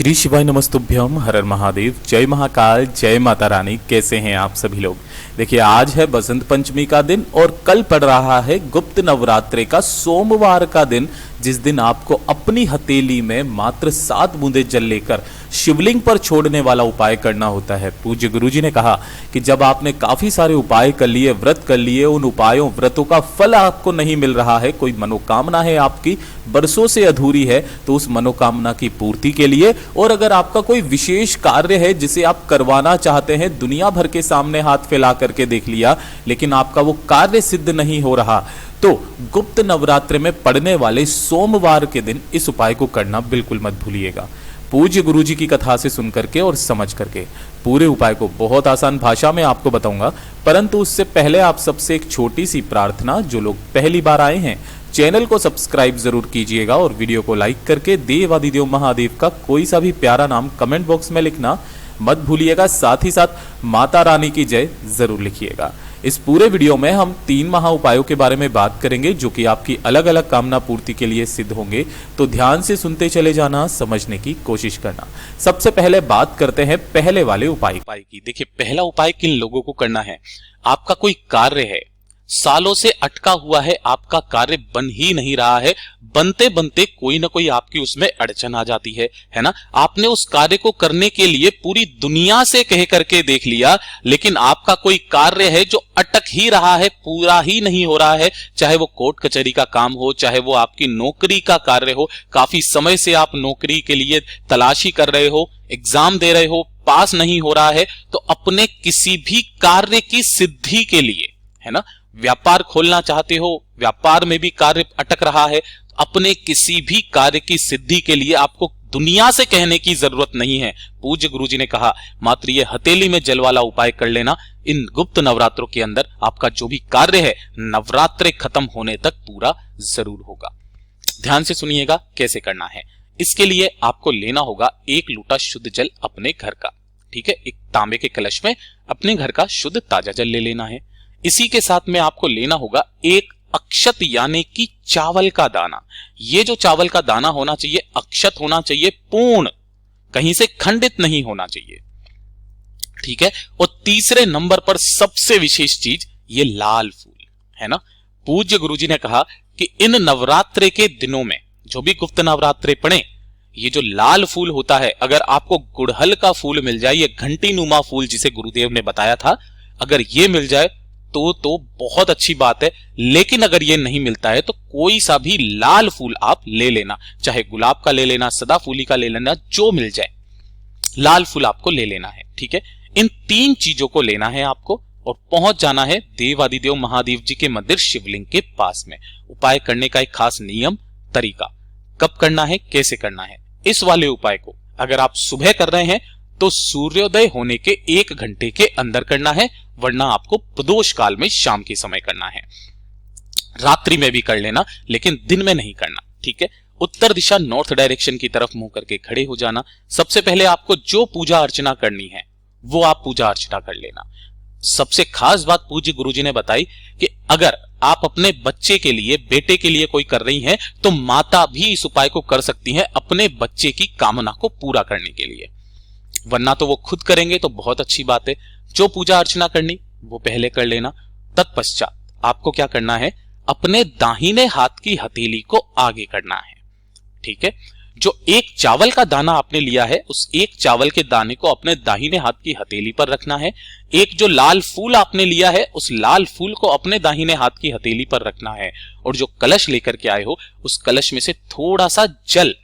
श्री शिवाय नमस्तुभ्यम, हर हर महादेव, जय महाकाल, जय माता रानी। कैसे हैं आप सभी लोग। देखिए, आज है बसंत पंचमी का दिन और कल पड़ रहा है गुप्त नवरात्रे का सोमवार का दिन, जिस दिन आपको अपनी हथेली में मात्र 7 बूंदे जल लेकर शिवलिंग पर छोड़ने वाला उपाय करना होता है। पूज्य गुरुजी ने कहा कि जब आपने काफी सारे उपाय कर लिए, व्रत कर लिए, उन उपायों व्रतों का फल आपको नहीं मिल रहा है, कोई मनोकामना है आपकी बरसों से अधूरी है, तो उस मनोकामना की पूर्ति के लिए, और अगर आपका कोई विशेष कार्य है जिसे आप करवाना चाहते हैं, दुनिया भर के सामने हाथ फैला करके देख लिया, लेकिन आपका वो कार्य सिद्ध नहीं हो रहा, तो गुप्त नवरात्रि में पड़ने वाले सोमवार के दिन इस उपाय को करना बिल्कुल मत भूलिएगा। पूज्य गुरुजी की कथा से सुन करके और समझ करके पूरे उपाय को बहुत आसान भाषा में आपको बताऊंगा, परंतु उससे पहले आप सबसे एक छोटी सी प्रार्थना। जो लोग पहली बार आए हैं, चैनल को सब्सक्राइब जरूर कीजिएगा और वीडियो को लाइक करके देवादिदेव महादेव का कोई सा भी प्यारा नाम कमेंट बॉक्स में लिखना मत भूलिएगा। साथ ही साथ माता रानी की जय जरूर लिखिएगा। इस पूरे वीडियो में हम 3 महा उपायों के बारे में बात करेंगे, जो कि आपकी अलग अलग कामना पूर्ति के लिए सिद्ध होंगे, तो ध्यान से सुनते चले जाना, समझने की कोशिश करना। सबसे पहले बात करते हैं पहले वाले उपाय की। देखिए, पहला उपाय किन लोगों को करना है। आपका कोई कार्य है, सालों से अटका हुआ है, आपका कार्य बन ही नहीं रहा है, बनते बनते कोई ना कोई आपकी उसमें अड़चन आ जाती है ना। आपने उस कार्य को करने के लिए पूरी दुनिया से कह करके देख लिया, लेकिन आपका कोई कार्य है जो अटक ही रहा है, पूरा ही नहीं हो रहा है। चाहे वो कोर्ट कचहरी का काम हो, चाहे वो आपकी नौकरी का कार्य हो, काफी समय से आप नौकरी के लिए तलाशी कर रहे हो, एग्जाम दे रहे हो, पास नहीं हो रहा है, तो अपने किसी भी कार्य की सिद्धि के लिए, है ना, व्यापार खोलना चाहते हो, व्यापार में भी कार्य अटक रहा है, अपने किसी भी कार्य की सिद्धि के लिए आपको दुनिया से कहने की जरूरत नहीं है। पूज्य गुरुजी ने कहा मात्र ये हथेली में जल वाला उपाय कर लेना, इन गुप्त नवरात्रों के अंदर आपका जो भी कार्य है नवरात्रे खत्म होने तक पूरा जरूर होगा। ध्यान से सुनिएगा कैसे करना है। इसके लिए आपको लेना होगा 1 लोटा शुद्ध जल अपने घर का, ठीक है। एक तांबे के कलश में अपने घर का शुद्ध ताजा जल ले लेना है। इसी के साथ में आपको लेना होगा 1 अक्षत यानी कि चावल का दाना। ये जो चावल का दाना होना चाहिए, अक्षत होना चाहिए, पूर्ण, कहीं से खंडित नहीं होना चाहिए, ठीक है। और तीसरे नंबर पर सबसे विशेष चीज ये लाल फूल, है ना। पूज्य गुरुजी ने कहा कि इन नवरात्रे के दिनों में जो भी गुप्त नवरात्रे पड़े, ये जो लाल फूल होता है, अगर आपको गुड़हल का फूल मिल जाए, ये घंटी नुमा फूल जिसे गुरुदेव ने बताया था, अगर ये मिल जाए तो बहुत अच्छी बात है। लेकिन अगर ये नहीं मिलता है तो कोई सा भी लाल फूल आप ले लेना, चाहे गुलाब का ले लेना, सदाफूली का ले लेना, जो मिल जाए लाल फूल आपको ले लेना है, ठीक है। इन 3 चीजों को लेना है आपको और पहुंच जाना है देवादिदेव महादेव जी के मंदिर शिवलिंग के पास में। उपाय करने का एक खास नियम, तरीका, कब करना है, कैसे करना है। इस वाले उपाय को अगर आप सुबह कर रहे हैं तो सूर्योदय होने के 1 घंटे के अंदर करना है, वरना आपको प्रदोष काल में शाम के समय करना है। रात्रि में भी कर लेना, लेकिन दिन में नहीं करना, ठीक है। उत्तर दिशा नॉर्थ डायरेक्शन की तरफ मुंह करके खड़े हो जाना। सबसे पहले आपको जो पूजा अर्चना करनी है वो आप पूजा अर्चना कर लेना। सबसे खास बात पूज्य गुरुजी ने बताई कि अगर आप अपने बच्चे के लिए, बेटे के लिए कोई कर रही हैं, तो माता भी इस उपाय को कर सकती हैं अपने बच्चे की कामना को पूरा करने के लिए, वरना तो वो खुद करेंगे तो बहुत अच्छी बात है। जो पूजा अर्चना करनी वो पहले कर लेना। तत्पश्चात आपको क्या करना है, अपने दाहिने हाथ की हथेली को आगे करना है, ठीक है। जो 1 चावल का दाना आपने लिया है, उस 1 चावल के दाने को अपने दाहिने हाथ की हथेली पर रखना है। एक जो लाल फूल आपने लिया है, उस लाल फूल को अपने दाहिने हाथ की हथेली पर रखना है। और जो कलश लेकर के आए हो, उस कलश में से थोड़ा सा जल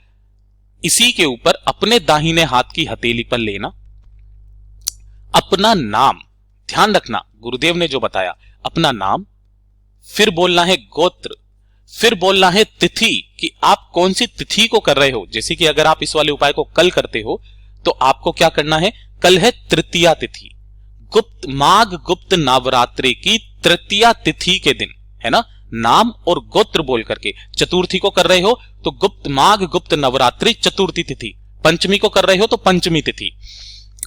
इसी के ऊपर अपने दाहिने हाथ की हथेली पर लेना। अपना नाम, ध्यान रखना गुरुदेव ने जो बताया, अपना नाम, फिर बोलना है गोत्र, फिर बोलना है तिथि कि आप कौन सी तिथि को कर रहे हो। जैसे कि अगर आप इस वाले उपाय को कल करते हो तो आपको क्या करना है, कल है तृतीया तिथि, माघ गुप्त नवरात्रि की तृतीया तिथि के दिन, है ना। नाम और गोत्र बोल करके, चतुर्थी को कर रहे हो तो माघ गुप्त नवरात्रि चतुर्थी तिथि, पंचमी को कर रहे हो तो पंचमी तिथि।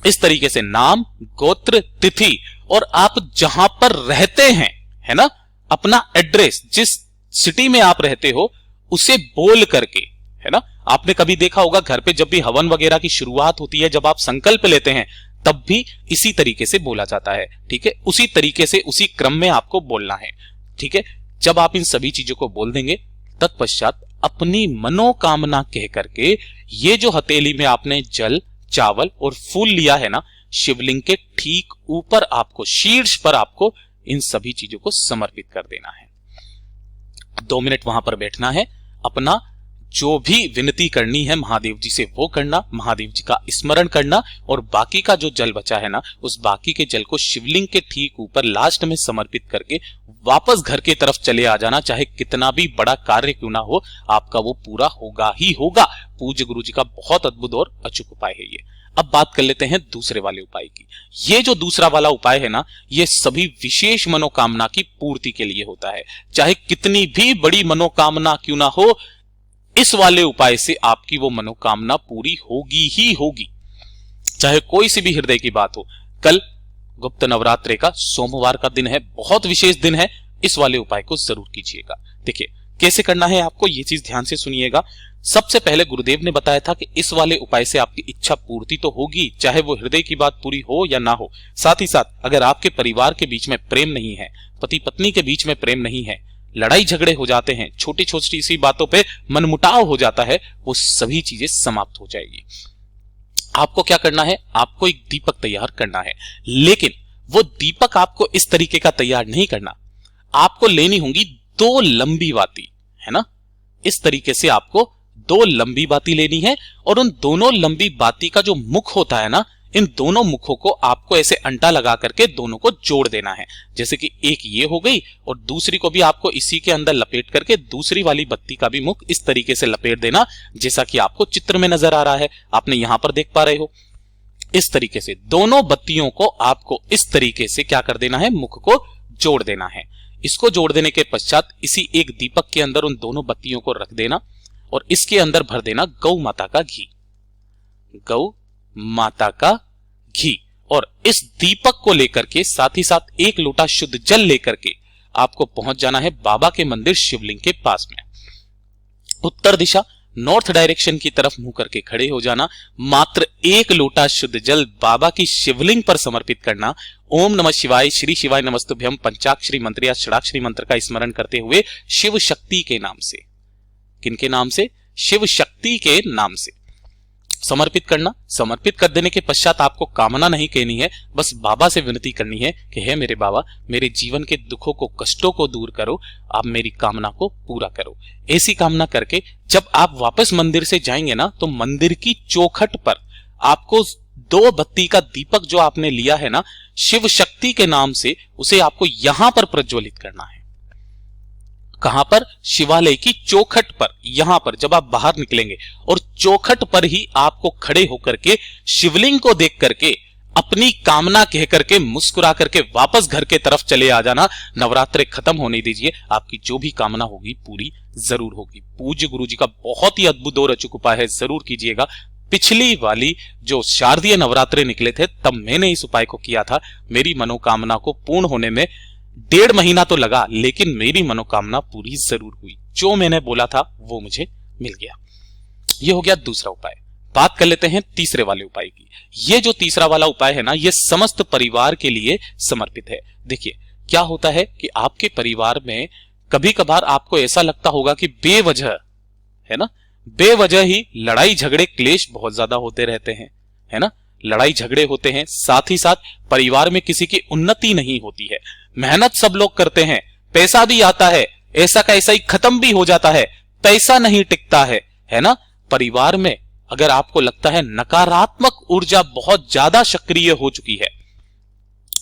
इस तरीके से नाम, गोत्र, तिथि और आप जहां पर रहते हैं, है ना, अपना एड्रेस, जिस सिटी में आप रहते हो उसे बोल करके, है ना, आपने कभी देखा होगा घर पे जब भी हवन वगैरह की शुरुआत होती है, जब आप संकल्प लेते हैं तब भी इसी तरीके से बोला जाता है। ठीक है, उसी तरीके से उसी क्रम में आपको बोलना है। ठीक है, जब आप इन सभी चीजों को बोल देंगे तत्पश्चात अपनी मनोकामना कह करके ये जो हथेली में आपने जल, चावल और फूल लिया है ना, शिवलिंग के ठीक ऊपर आपको, शीर्ष पर आपको इन सभी चीजों को समर्पित कर देना है। 2 मिनट वहां पर बैठना है, अपना जो भी विनती करनी है महादेव जी से वो करना, महादेव जी का स्मरण करना, और बाकी का जो जल बचा है ना, उस बाकी के जल को शिवलिंग के ठीक ऊपर लास्ट में समर्पित करके वापस घर की तरफ चले आ जाना। चाहे कितना भी बड़ा कार्य क्यों ना हो, आपका वो पूरा होगा ही होगा। पूज्य गुरु जी का बहुत अद्भुत और अचूक उपाय है ये। अब बात कर लेते हैं दूसरे वाले उपाय की। ये जो दूसरा वाला उपाय है ना, ये सभी विशेष मनोकामना की पूर्ति के लिए होता है। चाहे कितनी भी बड़ी मनोकामना क्यों ना हो, इस वाले उपाय से आपकी वो मनोकामना पूरी होगी ही होगी, चाहे कोई सी भी हृदय की बात हो। कल गुप्त नवरात्रे का सोमवार का दिन है, बहुत विशेष दिन है, इस वाले उपाय को जरूर कीजिएगा। देखिए कैसे करना है आपको, ये चीज ध्यान से सुनिएगा। सबसे पहले गुरुदेव ने बताया था कि इस वाले उपाय से आपकी इच्छा पूर्ति तो होगी, चाहे वो हृदय की बात पूरी हो या ना हो। साथ ही साथ अगर आपके परिवार के बीच में प्रेम नहीं है, पति पत्नी के बीच में प्रेम नहीं है, लड़ाई झगड़े हो जाते हैं, छोटी छोटी सी बातों पे मनमुटाव हो जाता है, वो सभी चीजें समाप्त हो जाएगी। आपको क्या करना है, आपको एक दीपक तैयार करना है, लेकिन वो दीपक आपको इस तरीके का तैयार नहीं करना। आपको लेनी होंगी 2 लंबी बाती, है ना। इस तरीके से आपको 2 लंबी बाती लेनी है, और उन दोनों लंबी बाती का जो मुख होता है ना, इन दोनों मुखों को आपको ऐसे अंटा लगा करके दोनों को जोड़ देना है। जैसे कि एक ये हो गई, और दूसरी को भी आपको इसी के अंदर लपेट करके दूसरी वाली बत्ती का भी मुख इस तरीके से लपेट देना, जैसा कि आपको चित्र में नजर आ रहा है, आपने यहां पर देख पा रहे हो। इस तरीके से दोनों बत्तियों को आपको इस तरीके से क्या कर देना है, मुख को जोड़ देना है। इसको जोड़ देने के पश्चात इसी एक दीपक के अंदर उन दोनों बत्तियों को रख देना, और इसके अंदर भर देना गौ माता का घी, गौ माता का घी। और इस दीपक को लेकर के साथ ही साथ 1 लोटा शुद्ध जल लेकर के आपको पहुंच जाना है बाबा के मंदिर शिवलिंग के पास में। उत्तर दिशा, नॉर्थ डायरेक्शन की तरफ मुंह करके खड़े हो जाना। मात्र 1 लोटा शुद्ध जल बाबा की शिवलिंग पर समर्पित करना। ओम नमः शिवाय, श्री शिवाय नमस्तुभ्यम पंचाक्षरी मंत्र या षडाक्षरी मंत्र का स्मरण करते हुए शिव शक्ति के नाम से, किनके नाम से, शिव शक्ति के नाम से समर्पित करना। समर्पित कर देने के पश्चात आपको कामना नहीं कहनी है, बस बाबा से विनती करनी है कि हे मेरे बाबा, मेरे जीवन के दुखों को, कष्टों को दूर करो, आप मेरी कामना को पूरा करो। ऐसी कामना करके जब आप वापस मंदिर से जाएंगे ना, तो मंदिर की चौखट पर आपको 2 बत्ती का दीपक जो आपने लिया है ना शिव शक्ति के नाम से, उसे आपको यहां पर प्रज्वलित करना है। कहां पर, शिवालय की चौखट पर। यहां पर जब आप बाहर निकलेंगे और चौखट पर ही आपको खड़े होकर के शिवलिंग को देख करके अपनी कामना कह करके मुस्कुरा करके वापस घर के तरफ चले आ जाना। नवरात्रे खत्म होने दीजिए, आपकी जो भी कामना होगी पूरी जरूर होगी। पूज्य गुरु जी का बहुत ही अद्भुत और अचूक उपाय है, जरूर कीजिएगा। पिछली वाली जो शारदीय नवरात्रे निकले थे तब मैंने इस उपाय को किया था। मेरी मनोकामना को पूर्ण होने में 1.5 महीना तो लगा, लेकिन मेरी मनोकामना पूरी जरूर हुई। जो मैंने बोला था वो मुझे मिल गया। ये हो गया दूसरा उपाय। बात कर लेते हैं तीसरे वाले उपाय की। ये जो तीसरा वाला उपाय है ना, ये समस्त परिवार के लिए समर्पित है। देखिए क्या होता है कि आपके परिवार में कभी कभार आपको ऐसा लगता होगा कि बेवजह, है ना, बेवजह ही लड़ाई झगड़े क्लेश बहुत ज्यादा होते रहते हैं, है ना। लड़ाई झगड़े होते हैं, साथ ही साथ परिवार में किसी की उन्नति नहीं होती है। मेहनत सब लोग करते हैं, पैसा भी आता है, ऐसा का ऐसा ही खत्म भी हो जाता है, पैसा नहीं टिकता है ना। परिवार में अगर आपको लगता है नकारात्मक ऊर्जा बहुत ज्यादा सक्रिय हो चुकी है,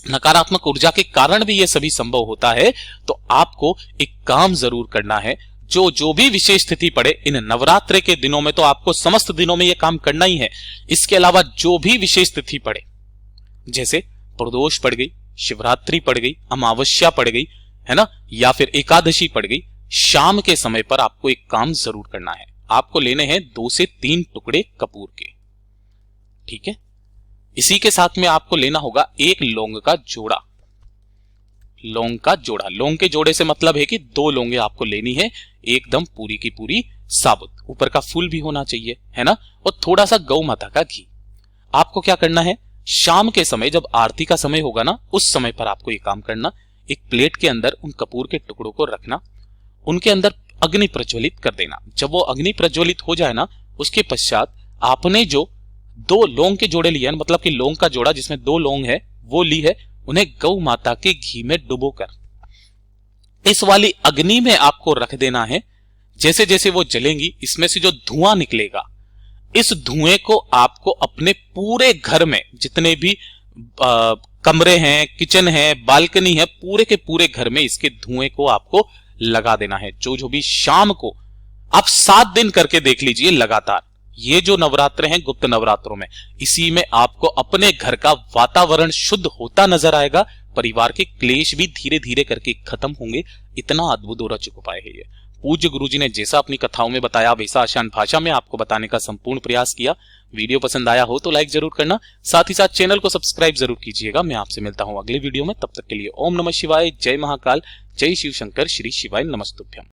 नकारात्मक ऊर्जा के कारण भी यह सभी संभव होता है, तो आपको एक काम जरूर करना है। जो भी विशेष स्थिति पड़े, इन नवरात्रे के दिनों में तो आपको समस्त दिनों में यह काम करना ही है। इसके अलावा जो भी विशेष स्थिति पड़े, जैसे प्रदोष पड़ गई, शिवरात्रि पड़ गई, अमावस्या पड़ गई, है ना, या फिर एकादशी पड़ गई, शाम के समय पर आपको एक काम जरूर करना है। आपको लेने हैं 2 से 3 टुकड़े कपूर के, ठीक है। इसी के साथ में आपको लेना होगा 1 लौंग का जोड़ा। लौंग का जोड़ा, लौंग के जोड़े से मतलब है कि 2 लौंगे आपको लेनी है, एकदम पूरी की पूरी साबुत, ऊपर का फूल भी होना चाहिए, है ना, और थोड़ा सा गौ माता का घी। आपको क्या करना है, शाम के समय जब आरती का समय होगा ना, उस समय पर आपको ये काम करना। एक प्लेट के अंदर उन कपूर के टुकड़ों को रखना, उनके अंदर अग्नि प्रज्वलित कर देना। जब वो अग्नि प्रज्वलित हो जाए ना, उसके पश्चात आपने जो 2 लौंग के जोड़े लिए, मतलब कि लौंग का जोड़ा जिसमें 2 लौंग है वो ली है, उन्हें गौ माता के घी में डुबोकर इस वाली अग्नि में आपको रख देना है। जैसे जैसे वो जलेंगी, इसमें से जो धुआं निकलेगा, इस धुएं को आपको अपने पूरे घर में जितने भी कमरे हैं, किचन है, बालकनी है, पूरे के पूरे घर में इसके धुएं को आपको लगा देना है। जो भी शाम को आप 7 दिन करके देख लीजिए लगातार। ये जो नवरात्र हैं गुप्त नवरात्रों में, इसी में आपको अपने घर का वातावरण शुद्ध होता नजर आएगा। परिवार के क्लेश भी धीरे धीरे करके खत्म होंगे। इतना अद्भुत और अचूक उपाय है ये। पूज्य गुरुजी ने जैसा अपनी कथाओं में बताया, वैसा आसान भाषा में आपको बताने का संपूर्ण प्रयास किया। वीडियो पसंद आया हो तो लाइक जरूर करना, साथ ही साथ चैनल को सब्सक्राइब जरूर कीजिएगा। मैं आपसे मिलता हूं अगले वीडियो में, तब तक के लिए ओम नमः शिवाय, जय महाकाल, जय शिव शंकर, श्री शिवाय नमस्तुभ्यम।